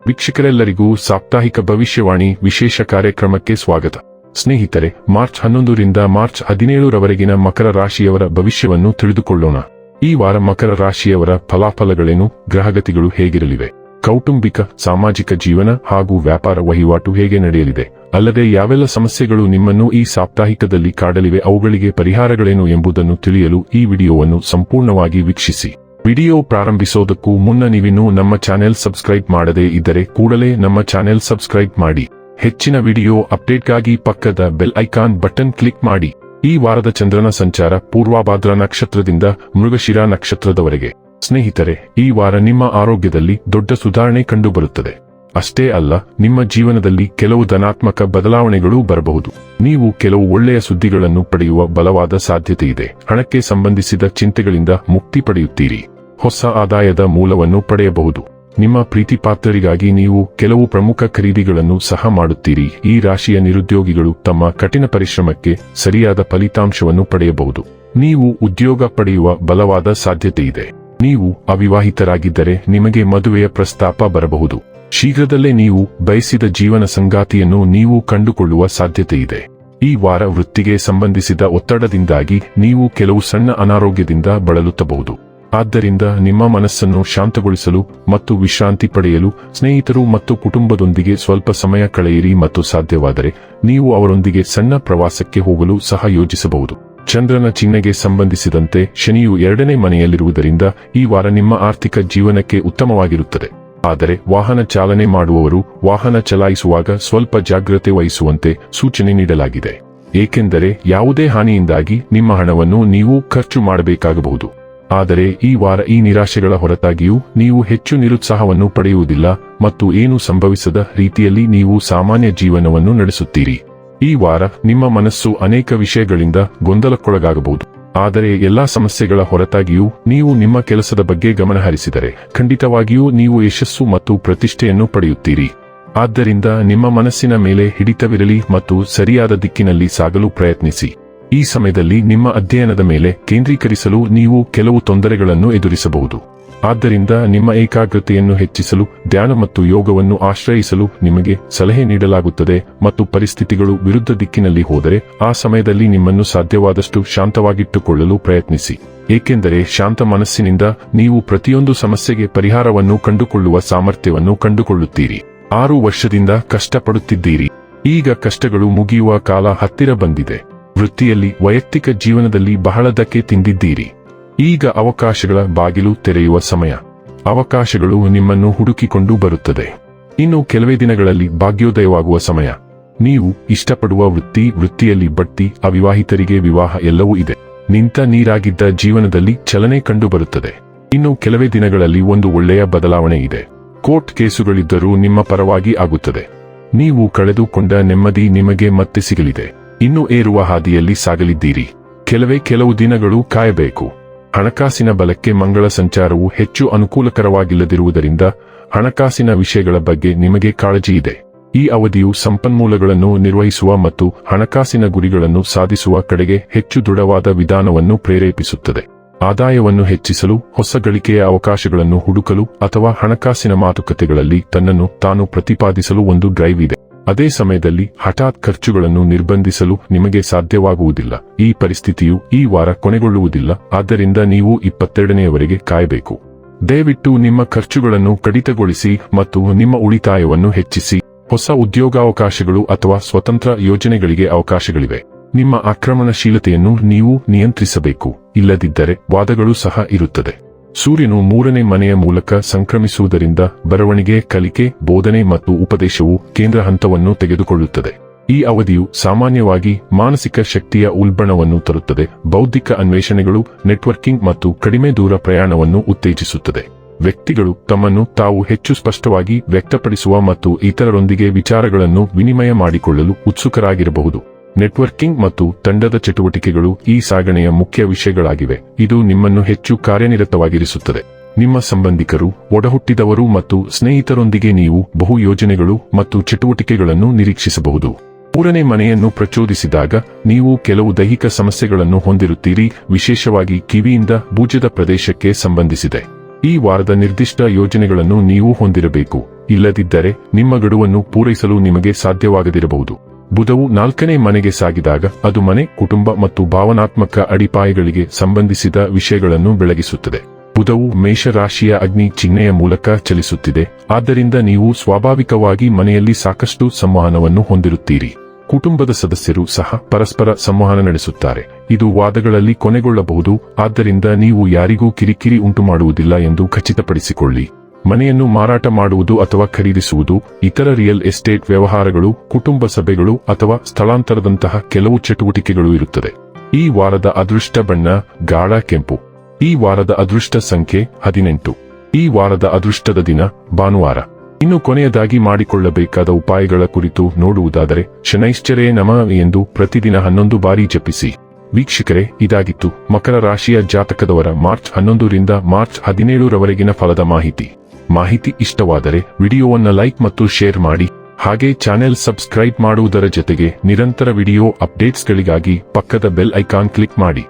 ವೀಕ್ಷಕರೆಲ್ಲರಿಗೂ ಸಾಪ್ತಾಹಿಕ ಭವಿಷ್ಯವಾಣಿ ವಿಶೇಷ ಕಾರ್ಯಕ್ರಮಕ್ಕೆ ಸ್ವಾಗತ. ಸ್ನೇಹಿತರೆ, ಮಾರ್ಚ್ 11 ರಿಂದ ಮಾರ್ಚ್ 17 ರವರೆಗಿನ ಮಕರ ರಾಶಿಯವರ ಭವಿಷ್ಯವನ್ನು ತಿಳಿದುಕೊಳ್ಳೋಣ. ಈ ವಾರ ಮಕರ ರಾಶಿಯವರ ಫಲಾಫಲಗಳೇನು, ಗ್ರಹಗತಿಗಳು ಹೇಗಿರಲಿವೆ, ಕೌಟುಂಬಿಕ ಸಾಮಾಜಿಕ ಜೀವನ ಹಾಗೂ ವ್ಯಾಪಾರ ವಹಿವಾಟು ಹೇಗೆ ನಡೆಯಲಿದೆ, ಅಲ್ಲದೆ ಯಾವೆಲ್ಲ ಸಮಸ್ಯೆಗಳು ನಿಮ್ಮನ್ನು ಈ ಸಾಪ್ತಾಹಿಕದಲ್ಲಿ ಕಾಡಲಿವೆ, ಅವುಗಳಿಗೆ ಪರಿಹಾರಗಳೇನು ಎಂಬುದನ್ನು ತಿಳಿಯಲು ಈ ವಿಡಿಯೋವನ್ನು ಸಂಪೂರ್ಣವಾಗಿ ವೀಕ್ಷಿಸಿ. ವಿಡಿಯೋ ಪ್ರಾರಂಭಿಸೋದಕ್ಕೂ ಮುನ್ನ ನೀವಿನ್ನೂ ನಮ್ಮ ಚಾನೆಲ್ ಸಬ್ಸ್ಕ್ರೈಬ್ ಮಾಡದೇ ಇದ್ದರೆ ಕೂಡಲೇ ನಮ್ಮ ಚಾನೆಲ್ ಸಬ್ಸ್ಕ್ರೈಬ್ ಮಾಡಿ. ಹೆಚ್ಚಿನ ವಿಡಿಯೋ ಅಪ್ಡೇಟ್ಗಾಗಿ ಪಕ್ಕದ ಬೆಲ್ ಐಕಾನ್ ಬಟನ್ ಕ್ಲಿಕ್ ಮಾಡಿ. ಈ ವಾರದ ಚಂದ್ರನ ಸಂಚಾರ ಪೂರ್ವಭಾದ್ರ ನಕ್ಷತ್ರದಿಂದ ಮೃಗಶಿರ ನಕ್ಷತ್ರದವರೆಗೆ. ಸ್ನೇಹಿತರೆ, ಈ ವಾರ ನಿಮ್ಮ ಆರೋಗ್ಯದಲ್ಲಿ ದೊಡ್ಡ ಸುಧಾರಣೆ ಕಂಡುಬರುತ್ತದೆ. ಅಷ್ಟೇ ಅಲ್ಲ, ನಿಮ್ಮ ಜೀವನದಲ್ಲಿ ಕೆಲವು ಧನಾತ್ಮಕ ಬದಲಾವಣೆಗಳೂ ಬರಬಹುದು. ನೀವು ಕೆಲವು ಒಳ್ಳೆಯ ಸುದ್ದಿಗಳನ್ನು ಪಡೆಯುವ ಬಲವಾದ ಸಾಧ್ಯತೆಯಿದೆ. ಹಣಕ್ಕೆ ಸಂಬಂಧಿಸಿದ ಚಿಂತೆಗಳಿಂದ ಮುಕ್ತಿ ಪಡೆಯುತ್ತೀರಿ. ಹೊಸ ಆದಾಯದ ಮೂಲವನ್ನು ಪಡೆಯಬಹುದು. ನಿಮ್ಮ ಪ್ರೀತಿಪಾತ್ರರಿಗಾಗಿ ನೀವು ಕೆಲವು ಪ್ರಮುಖ ಖರೀದಿಗಳನ್ನು ಸಹ ಮಾಡುತ್ತೀರಿ. ಈ ರಾಶಿಯ ನಿರುದ್ಯೋಗಿಗಳು ತಮ್ಮ ಕಠಿಣ ಪರಿಶ್ರಮಕ್ಕೆ ಸರಿಯಾದ ಫಲಿತಾಂಶವನ್ನು ಪಡೆಯಬಹುದು. ನೀವು ಉದ್ಯೋಗ ಪಡೆಯುವ ಬಲವಾದ ಸಾಧ್ಯತೆಯಿದೆ. ನೀವು ಅವಿವಾಹಿತರಾಗಿದ್ದರೆ ನಿಮಗೆ ಮದುವೆಯ ಪ್ರಸ್ತಾಪ ಬರಬಹುದು. ಶೀಘ್ರದಲ್ಲೇ ನೀವು ಬಯಸಿದ ಜೀವನ ಸಂಗಾತಿಯನ್ನು ನೀವು ಕಂಡುಕೊಳ್ಳುವ ಸಾಧ್ಯತೆಯಿದೆ. ಈ ವಾರ ವೃತ್ತಿಗೆ ಸಂಬಂಧಿಸಿದ ಒತ್ತಡದಿಂದಾಗಿ ನೀವು ಕೆಲವು ಸಣ್ಣ ಅನಾರೋಗ್ಯದಿಂದ ಬಳಲುತ್ತಬಹುದು. ಆದ್ದರಿಂದ ನಿಮ್ಮ ಮನಸ್ಸನ್ನು ಶಾಂತಗೊಳಿಸಲು ಮತ್ತು ವಿಶ್ರಾಂತಿ ಪಡೆಯಲು ಸ್ನೇಹಿತರು ಮತ್ತು ಕುಟುಂಬದೊಂದಿಗೆ ಸ್ವಲ್ಪ ಸಮಯ ಕಳೆಯಿರಿ ಮತ್ತು ಸಾಧ್ಯವಾದರೆ ನೀವು ಅವರೊಂದಿಗೆ ಸಣ್ಣ ಪ್ರವಾಸಕ್ಕೆ ಹೋಗಲು ಸಹ ಯೋಜಿಸಬಹುದು. ಚಂದ್ರನ ಚಿಹ್ನೆಗೆ ಸಂಬಂಧಿಸಿದಂತೆ ಶನಿಯು 2ನೇ ಮನೆಯಲ್ಲಿರುವುದರಿಂದ ಈ ವಾರ ನಿಮ್ಮ ಆರ್ಥಿಕ ಜೀವನಕ್ಕೆ ಉತ್ತಮವಾಗಿರುತ್ತದೆ. ಆದರೆ ವಾಹನ ಚಾಲನೆ ಮಾಡುವವರು ವಾಹನ ಚಲಾಯಿಸುವಾಗ ಸ್ವಲ್ಪ ಜಾಗ್ರತೆ ವಹಿಸುವಂತೆ ಸೂಚನೆ ನೀಡಲಾಗಿದೆ. ಏಕೆಂದರೆ ಯಾವುದೇ ಹಾನಿಯಿಂದಾಗಿ ನಿಮ್ಮ ಹಣವನ್ನು ನೀವು ಖರ್ಚು ಮಾಡಬೇಕಾಗಬಹುದು. ಆದರೆ ಈ ವಾರ ಈ ನಿರಾಶೆಗಳ ಹೊರತಾಗಿಯೂ ನೀವು ಹೆಚ್ಚು ನಿರುತ್ಸಾಹವನ್ನು ಪಡೆಯುವುದಿಲ್ಲ ಮತ್ತು ಏನೂ ಸಂಭವಿಸದ ರೀತಿಯಲ್ಲಿ ನೀವು ಸಾಮಾನ್ಯ ಜೀವನವನ್ನು ನಡೆಸುತ್ತೀರಿ. ಈ ವಾರ ನಿಮ್ಮ ಮನಸ್ಸು ಅನೇಕ ವಿಷಯಗಳಿಂದ ಗೊಂದಲಕ್ಕೊಳಗಾಗಬಹುದು. ಆದರೆ ಎಲ್ಲಾ ಸಮಸ್ಯೆಗಳ ಹೊರತಾಗಿಯೂ ನೀವು ನಿಮ್ಮ ಕೆಲಸದ ಬಗ್ಗೆ ಗಮನಹರಿಸಿದರೆ ಖಂಡಿತವಾಗಿಯೂ ನೀವು ಯಶಸ್ಸು ಮತ್ತು ಪ್ರತಿಷ್ಠೆಯನ್ನು ಪಡೆಯುತ್ತೀರಿ. ಆದ್ದರಿಂದ ನಿಮ್ಮ ಮನಸ್ಸಿನ ಮೇಲೆ ಹಿಡಿತವಿರಲಿ ಮತ್ತು ಸರಿಯಾದ ದಿಕ್ಕಿನಲ್ಲಿ ಸಾಗಲು ಪ್ರಯತ್ನಿಸಿ. ಈ ಸಮಯದಲ್ಲಿ ನಿಮ್ಮ ಅಧ್ಯಯನದ ಮೇಲೆ ಕೇಂದ್ರೀಕರಿಸಲು ನೀವು ಕೆಲವು ತೊಂದರೆಗಳನ್ನು ಎದುರಿಸಬಹುದು. ಆದ್ದರಿಂದ ನಿಮ್ಮ ಏಕಾಗ್ರತೆಯನ್ನು ಹೆಚ್ಚಿಸಲು ಧ್ಯಾನ ಮತ್ತು ಯೋಗವನ್ನು ಆಶ್ರಯಿಸಲು ನಿಮಗೆ ಸಲಹೆ ನೀಡಲಾಗುತ್ತದೆ ಮತ್ತು ಪರಿಸ್ಥಿತಿಗಳು ವಿರುದ್ಧ ದಿಕ್ಕಿನಲ್ಲಿ ಹೋದರೆ ಆ ಸಮಯದಲ್ಲಿ ನಿಮ್ಮನ್ನು ಸಾಧ್ಯವಾದಷ್ಟು ಶಾಂತವಾಗಿಟ್ಟುಕೊಳ್ಳಲು ಪ್ರಯತ್ನಿಸಿ. ಏಕೆಂದರೆ ಶಾಂತ ಮನಸ್ಸಿನಿಂದ ನೀವು ಪ್ರತಿಯೊಂದು ಸಮಸ್ಯೆಗೆ ಪರಿಹಾರವನ್ನು ಕಂಡುಕೊಳ್ಳುವ ಸಾಮರ್ಥ್ಯವನ್ನು ಕಂಡುಕೊಳ್ಳುತ್ತೀರಿ. 6 ವರ್ಷದಿಂದ ಕಷ್ಟಪಡುತ್ತಿದ್ದೀರಿ. ಈಗ ಕಷ್ಟಗಳು ಮುಗಿಯುವ ಕಾಲ ಹತ್ತಿರ ಬಂದಿದೆ. ವೃತ್ತಿಯಲ್ಲಿ ವೈಯಕ್ತಿಕ ಜೀವನದಲ್ಲಿ ಬಹಳ ಧಕ್ಕೆ ತಿಂದಿದ್ದೀರಿ. ಈಗ ಅವಕಾಶಗಳ ಬಾಗಿಲು ತೆರೆಯುವ ಸಮಯ. ಅವಕಾಶಗಳು ನಿಮ್ಮನ್ನು ಹುಡುಕಿಕೊಂಡು ಬರುತ್ತದೆ. ಇನ್ನು ಕೆಲವೇ ದಿನಗಳಲ್ಲಿ ಭಾಗ್ಯೋದಯವಾಗುವ ಸಮಯ. ನೀವು ಇಷ್ಟಪಡುವ ವೃತ್ತಿಯಲ್ಲಿ ಬಡ್ತಿ, ಅವಿವಾಹಿತರಿಗೆ ವಿವಾಹ ಎಲ್ಲವೂ ಇದೆ. ನಿಂತ ನೀರಾಗಿದ್ದ ಜೀವನದಲ್ಲಿ ಚಲನೆ ಕಂಡುಬರುತ್ತದೆ. ಇನ್ನು ಕೆಲವೇ ದಿನಗಳಲ್ಲಿ ಒಂದು ಒಳ್ಳೆಯ ಬದಲಾವಣೆ ಇದೆ. ಕೋರ್ಟ್ ಕೇಸುಗಳಿದ್ದರೂ ನಿಮ್ಮ ಪರವಾಗಿ ಆಗುತ್ತದೆ. ನೀವು ಕಳೆದುಕೊಂಡ ನೆಮ್ಮದಿ ನಿಮಗೆ ಮತ್ತೆ ಸಿಗಲಿದೆ. ಇನ್ನು ಏರುವ ಹಾದಿಯಲ್ಲಿ ಸಾಗಲಿದ್ದೀರಿ. ಕೆಲವು ದಿನಗಳು ಕಾಯಬೇಕು. ಹಣಕಾಸಿನ ಬಲಕ್ಕೆ ಮಂಗಳ ಸಂಚಾರವು ಹೆಚ್ಚು ಅನುಕೂಲಕರವಾಗಿಲ್ಲದಿರುವುದರಿಂದ ಹಣಕಾಸಿನ ವಿಷಯಗಳ ಬಗ್ಗೆ ನಿಮಗೆ ಕಾಳಜಿ ಇದೆ. ಈ ಅವಧಿಯು ಸಂಪನ್ಮೂಲಗಳನ್ನು ನಿರ್ವಹಿಸುವ ಮತ್ತು ಹಣಕಾಸಿನ ಗುರಿಗಳನ್ನು ಸಾಧಿಸುವ ಕಡೆಗೆ ಹೆಚ್ಚು ದೃಢವಾದ ವಿಧಾನವನ್ನು ಪ್ರೇರೇಪಿಸುತ್ತದೆ. ಆದಾಯವನ್ನು ಹೆಚ್ಚಿಸಲು, ಹೊಸ ಗಳಿಕೆಯ ಅವಕಾಶಗಳನ್ನು ಹುಡುಕಲು ಅಥವಾ ಹಣಕಾಸಿನ ಮಾತುಕತೆಗಳಲ್ಲಿ ತನ್ನನ್ನು ತಾನು ಪ್ರತಿಪಾದಿಸಲು ಒಂದು ಡ್ರೈವ್ ಇದೆ. ಅದೇ ಸಮಯದಲ್ಲಿ ಹಠಾತ್ ಖರ್ಚುಗಳನ್ನು ನಿರ್ಬಂಧಿಸಲು ನಿಮಗೆ ಸಾಧ್ಯವಾಗುವುದಿಲ್ಲ. ಈ ಪರಿಸ್ಥಿತಿಯು ಈ ವಾರ ಕೊನೆಗೊಳ್ಳುವುದಿಲ್ಲ. ಆದ್ದರಿಂದ ನೀವು 22ನೇಯವರೆಗೆ ಕಾಯಬೇಕು. ದಯವಿಟ್ಟು ನಿಮ್ಮ ಖರ್ಚುಗಳನ್ನು ಕಡಿತಗೊಳಿಸಿ ಮತ್ತು ನಿಮ್ಮ ಉಳಿತಾಯವನ್ನು ಹೆಚ್ಚಿಸಿ. ಹೊಸ ಉದ್ಯೋಗಾವಕಾಶಗಳು ಅಥವಾ ಸ್ವತಂತ್ರ ಯೋಜನೆಗಳಿಗೆ ಅವಕಾಶಗಳಿವೆ. ನಿಮ್ಮ ಆಕ್ರಮಣಶೀಲತೆಯನ್ನು ನೀವು ನಿಯಂತ್ರಿಸಬೇಕು. ಇಲ್ಲದಿದ್ದರೆ ವಾದಗಳು ಸಹ ಇರುತ್ತದೆ. ಸೂರ್ಯನು 3ನೇ ಮನೆಯ ಮೂಲಕ ಸಂಕ್ರಮಿಸುವುದರಿಂದ ಬರವಣಿಗೆ, ಕಲಿಕೆ, ಬೋಧನೆ ಮತ್ತು ಉಪದೇಶವು ಕೇಂದ್ರ ಹಂತವನ್ನು ತೆಗೆದುಕೊಳ್ಳುತ್ತದೆ. ಈ ಅವಧಿಯು ಸಾಮಾನ್ಯವಾಗಿ ಮಾನಸಿಕ ಶಕ್ತಿಯ ಉಲ್ಬಣವನ್ನು ತರುತ್ತದೆ. ಬೌದ್ಧಿಕ ಅನ್ವೇಷಣೆಗಳು, ನೆಟ್ವರ್ಕಿಂಗ್ ಮತ್ತು ಕಡಿಮೆ ದೂರ ಪ್ರಯಾಣವನ್ನು ಉತ್ತೇಜಿಸುತ್ತದೆ. ವ್ಯಕ್ತಿಗಳು ತಮ್ಮನ್ನು ತಾವು ಹೆಚ್ಚು ಸ್ಪಷ್ಟವಾಗಿ ವ್ಯಕ್ತಪಡಿಸುವ ಮತ್ತು ಇತರರೊಂದಿಗೆ ವಿಚಾರಗಳನ್ನು ವಿನಿಮಯ ಮಾಡಿಕೊಳ್ಳಲು ಉತ್ಸುಕರಾಗಿರಬಹುದು. ನೆಟ್ವರ್ಕಿಂಗ್ ಮತ್ತು ತಂಡದ ಚಟುವಟಿಕೆಗಳು ಈ ಸಾಗಣೆಯ ಮುಖ್ಯ ವಿಷಯಗಳಾಗಿವೆ. ಇದು ನಿಮ್ಮನ್ನು ಹೆಚ್ಚು ಕಾರ್ಯನಿರತವಾಗಿರಿಸುತ್ತದೆ. ನಿಮ್ಮ ಸಂಬಂಧಿಕರು, ಒಡಹುಟ್ಟಿದವರು ಮತ್ತು ಸ್ನೇಹಿತರೊಂದಿಗೆ ನೀವು ಬಹು ಯೋಜನೆಗಳು ಮತ್ತು ಚಟುವಟಿಕೆಗಳನ್ನು ನಿರೀಕ್ಷಿಸಬಹುದು. 3ನೇ ಮನೆಯನ್ನು ಪ್ರಚೋದಿಸಿದಾಗ ನೀವು ಕೆಲವು ದೈಹಿಕ ಸಮಸ್ಯೆಗಳನ್ನು ಹೊಂದಿರುತ್ತೀರಿ, ವಿಶೇಷವಾಗಿ ಕಿವಿಯಿಂದ ಭುಜದ ಪ್ರದೇಶಕ್ಕೆ ಸಂಬಂಧಿಸಿದೆ. ಈ ವಾರದ ನಿರ್ದಿಷ್ಟ ಯೋಜನೆಗಳನ್ನು ನೀವು ಹೊಂದಿರಬೇಕು. ಇಲ್ಲದಿದ್ದರೆ ನಿಮ್ಮ ಗಡುವನ್ನು ಪೂರೈಸಲು ನಿಮಗೆ ಸಾಧ್ಯವಾಗದಿರಬಹುದು. ಬುಧವು 4ನೇ ಮನೆಗೆ ಸಾಗಿದಾಗ ಅದು ಮನೆ, ಕುಟುಂಬ ಮತ್ತು ಭಾವನಾತ್ಮಕ ಅಡಿಪಾಯಗಳಿಗೆ ಸಂಬಂಧಿಸಿದ ವಿಷಯಗಳನ್ನು ಬೆಳಗಿಸುತ್ತದೆ. ಬುಧವು ಮೇಷರಾಶಿಯ ಅಗ್ನಿ ಚಿಹ್ನೆಯ ಮೂಲಕ ಚಲಿಸುತ್ತಿದೆ, ಆದ್ದರಿಂದ ನೀವು ಸ್ವಾಭಾವಿಕವಾಗಿ ಮನೆಯಲ್ಲಿ ಸಾಕಷ್ಟು ಸಂವಹನವನ್ನು ಹೊಂದಿರುತ್ತೀರಿ. ಕುಟುಂಬದ ಸದಸ್ಯರು ಸಹ ಪರಸ್ಪರ ಸಂವಹನ ನಡೆಸುತ್ತಾರೆ. ಇದು ವಾದಗಳಲ್ಲಿ ಕೊನೆಗೊಳ್ಳಬಹುದು, ಆದ್ದರಿಂದ ನೀವು ಯಾರಿಗೂ ಕಿರಿಕಿರಿ ಉಂಟುಮಾಡುವುದಿಲ್ಲ ಎಂದು ಖಚಿತಪಡಿಸಿಕೊಳ್ಳಿ. ಮನೆಯನ್ನು ಮಾರಾಟ ಮಾಡುವುದು ಅಥವಾ ಖರೀದಿಸುವುದು, ಇತರ ರಿಯಲ್ ಎಸ್ಟೇಟ್ ವ್ಯವಹಾರಗಳು, ಕುಟುಂಬ ಸಭೆಗಳು ಅಥವಾ ಸ್ಥಳಾಂತರದಂತಹ ಕೆಲವು ಚಟುವಟಿಕೆಗಳು ಇರುತ್ತದೆ. ಈ ವಾರದ ಅದೃಷ್ಟ ಬಣ್ಣ ಗಾಢ ಕೆಂಪು. ಈ ವಾರದ ಅದೃಷ್ಟ ಸಂಖ್ಯೆ 18. ಈ ವಾರದ ಅದೃಷ್ಟದ ದಿನ ಭಾನುವಾರ. ಇನ್ನು ಕೊನೆಯದಾಗಿ ಮಾಡಿಕೊಳ್ಳಬೇಕಾದ ಉಪಾಯಗಳ ಕುರಿತು ನೋಡುವುದಾದರೆ, ಶನೈಶ್ಚರೇ ನಮಃ ಎಂದು ಪ್ರತಿದಿನ 11 ಬಾರಿ ಜಪಿಸಿ. ವೀಕ್ಷಕರೇ, ಇದಾಗಿತ್ತು ಮಕರ ರಾಶಿಯ ಜಾತಕದವರ ಮಾರ್ಚ್ 11 ರಿಂದ ಮಾರ್ಚ್ 17 ರವರೆಗಿನ ಫಲದ ಮಾಹಿತಿ ಇಷ್ಟವಾದರೆ ವಿಡಿಯೋವನ್ನು ಲೈಕ್ ಮತ್ತು ಶೇರ್ ಮಾಡಿ. ಹಾಗೆ ಚಾನೆಲ್ ಸಬ್ಸ್ಕ್ರೈಬ್ ಮಾಡುವುದರ ಜೊತೆಗೆ ನಿರಂತರ ವಿಡಿಯೋ ಅಪ್ಡೇಟ್ಸ್ಗಳಿಗಾಗಿ ಪಕ್ಕದ ಬೆಲ್ ಐಕಾನ್ ಕ್ಲಿಕ್ ಮಾಡಿ.